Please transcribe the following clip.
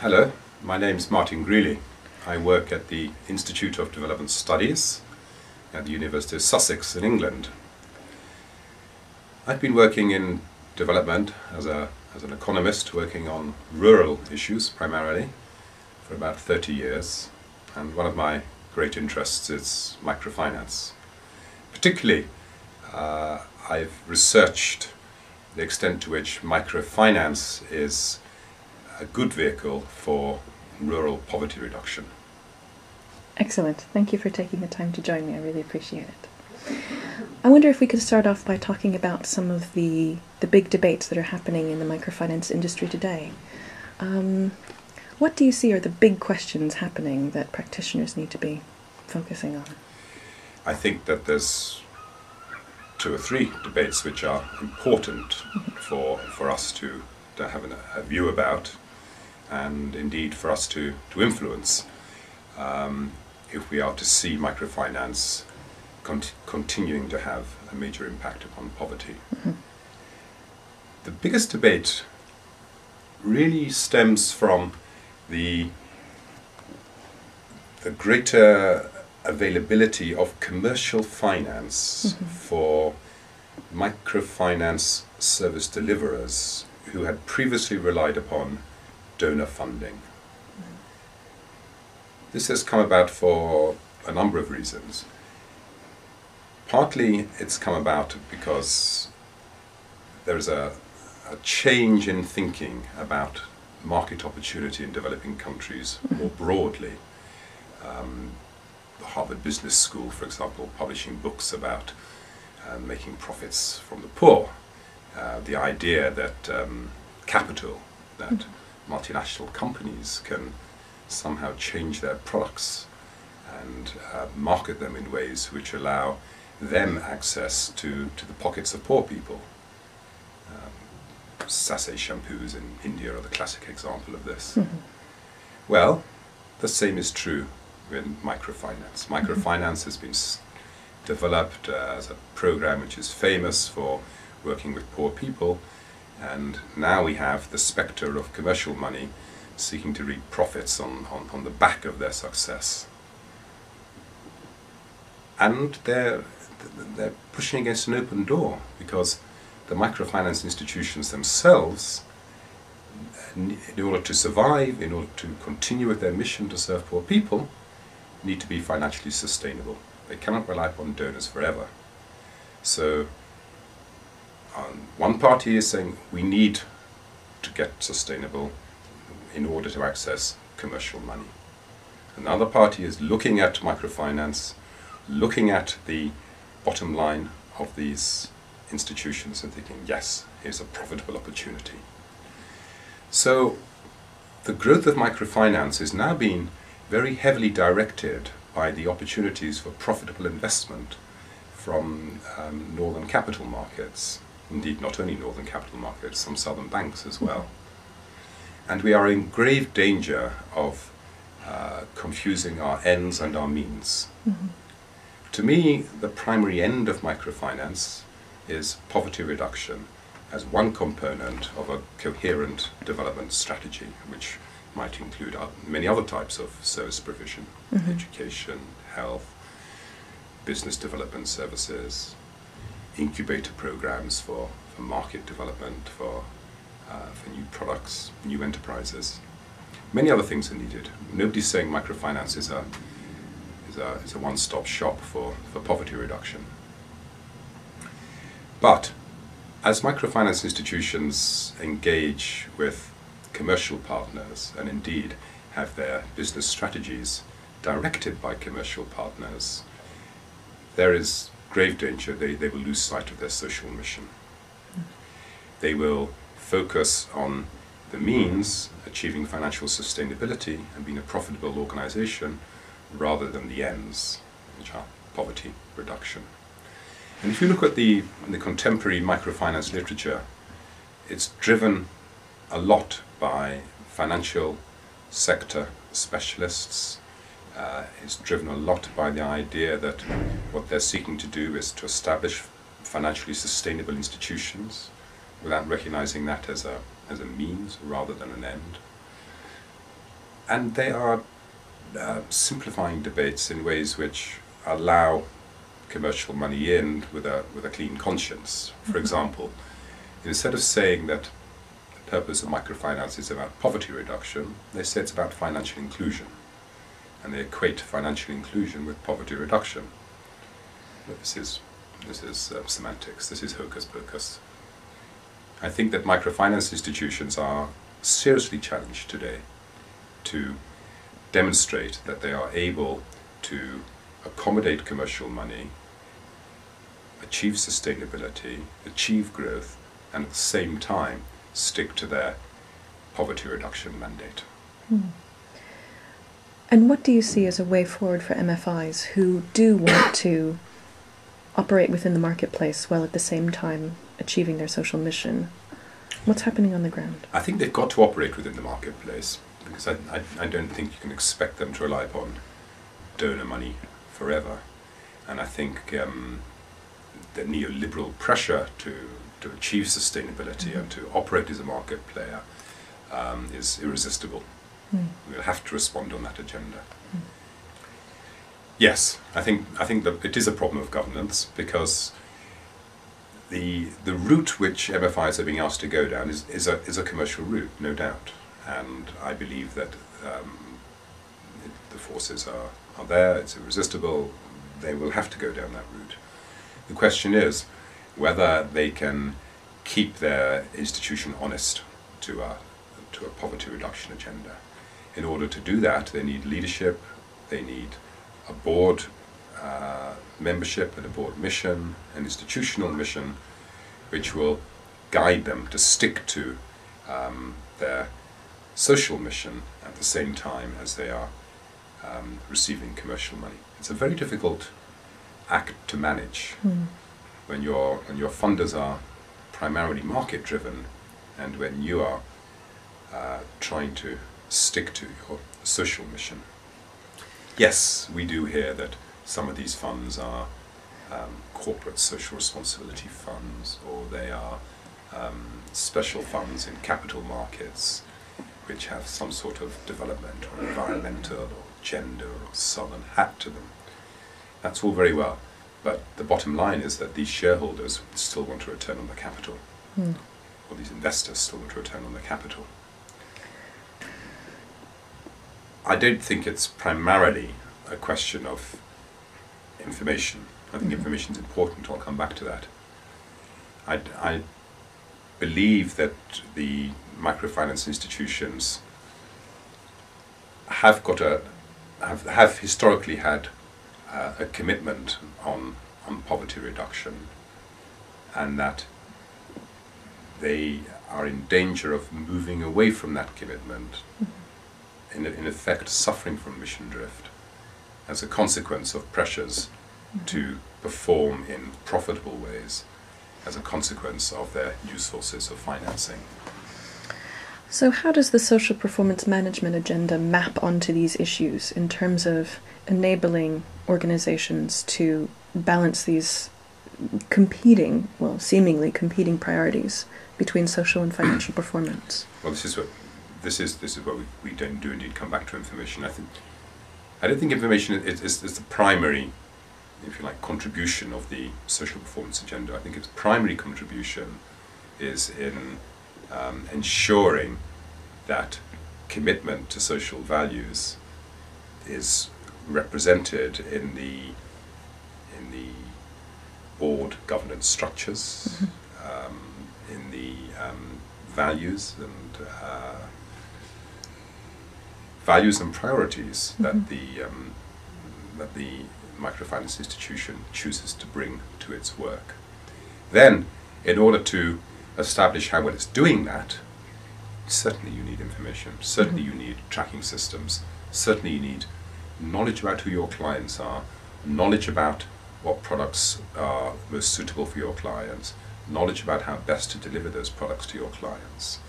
Hello, my name is Martin Greeley. I work at the Institute of Development Studies at the University of Sussex in England. I've been working in development as an economist, working on rural issues primarily for about 30 years, and one of my great interests is microfinance. Particularly, I've researched the extent to which microfinance is a good vehicle for rural poverty reduction. Excellent. Thank you for taking the time to join me. I really appreciate it. I wonder if we could start off by talking about some of the big debates that are happening in the microfinance industry today. What do you see are the big questions happening that practitioners need to be focusing on? I think that there's 2 or 3 debates which are important for us to have a view about, and indeed for us to influence if we are to see microfinance continuing to have a major impact upon poverty. Mm-hmm. The biggest debate really stems from the greater availability of commercial finance for microfinance service deliverers who had previously relied upon donor funding. This has come about for a number of reasons. Partly it's come about because there is a change in thinking about market opportunity in developing countries more broadly. The Harvard Business School, for example, publishing books about making profits from the poor. The idea that capital, that multinational companies can somehow change their products and market them in ways which allow them access to the pockets of poor people. Sachet shampoos in India are the classic example of this. Well, the same is true in microfinance. Microfinance has been developed as a program which is famous for working with poor people, and now we have the spectre of commercial money seeking to reap profits on the back of their success. And they're pushing against an open door, because the microfinance institutions themselves, in order to survive, in order to continue with their mission to serve poor people, need to be financially sustainable. They cannot rely upon donors forever. So one party is saying we need to get sustainable in order to access commercial money. Another party is looking at microfinance, looking at the bottom line of these institutions and thinking, yes, here's a profitable opportunity. So the growth of microfinance is now being very heavily directed by the opportunities for profitable investment from northern capital markets. Indeed, not only northern capital markets, some southern banks as well. And we are in grave danger of confusing our ends and our means. To me, the primary end of microfinance is poverty reduction as one component of a coherent development strategy, which might include many other types of service provision, education, health, business development services, incubator programs for market development, for new products, new enterprises. Many other things are needed. Nobody's saying microfinance is a one-stop shop for poverty reduction. But as microfinance institutions engage with commercial partners and indeed have their business strategies directed by commercial partners, there is grave danger they will lose sight of their social mission. They will focus on the means, achieving financial sustainability and being a profitable organization, rather than the ends, which are poverty reduction. And if you look at the contemporary microfinance literature, it's driven a lot by financial sector specialists. It's driven a lot by the idea that what they're seeking to do is to establish financially sustainable institutions without recognizing that as a means rather than an end. And they are simplifying debates in ways which allow commercial money in with a clean conscience. For example, instead of saying that the purpose of microfinance is about poverty reduction, they say it's about financial inclusion. And they equate financial inclusion with poverty reduction. But this is semantics, this is hocus pocus. I think that microfinance institutions are seriously challenged today to demonstrate that they are able to accommodate commercial money, achieve sustainability, achieve growth, and at the same time stick to their poverty reduction mandate. And what do you see as a way forward for MFIs who do want to operate within the marketplace while at the same time achieving their social mission? What's happening on the ground? I think they've got to operate within the marketplace, because I don't think you can expect them to rely upon donor money forever. And I think the neoliberal pressure to achieve sustainability and to operate as a market player is irresistible. We'll have to respond on that agenda. Yes, I think that it is a problem of governance, because the route which MFIs are being asked to go down is a commercial route, no doubt. And I believe that the forces are there, it's irresistible, they will have to go down that route. The question is whether they can keep their institution honest to a poverty reduction agenda. In order to do that, they need leadership, they need a board membership and a board mission, an institutional mission, which will guide them to stick to their social mission at the same time as they are receiving commercial money. It's a very difficult act to manage when your funders are primarily market driven, and when you are trying to stick to your social mission. Yes, we do hear that some of these funds are corporate social responsibility funds, or they are special funds in capital markets which have some sort of development or environmental or gender or southern hat to them. That's all very well, but the bottom line is that these shareholders still want to return on the capital, or these investors still want to return on the capital. I don't think it's primarily a question of information. I think information is important, I'll come back to that. I believe that the microfinance institutions have historically had a commitment on poverty reduction, and that they are in danger of moving away from that commitment, in effect suffering from mission drift as a consequence of pressures to perform in profitable ways, as a consequence of their new sources of financing. So how does the social performance management agenda map onto these issues in terms of enabling organizations to balance these seemingly competing priorities between social and financial performance? Well, this is what we don't do. Indeed, come back to information. I don't think information is the primary, if you like, contribution of the social performance agenda. I think its primary contribution is in ensuring that commitment to social values is represented in the board governance structures, in the values and priorities that the microfinance institution chooses to bring to its work. Then, in order to establish how well it's doing that, certainly you need information, certainly you need tracking systems, certainly you need knowledge about who your clients are, knowledge about what products are most suitable for your clients, knowledge about how best to deliver those products to your clients.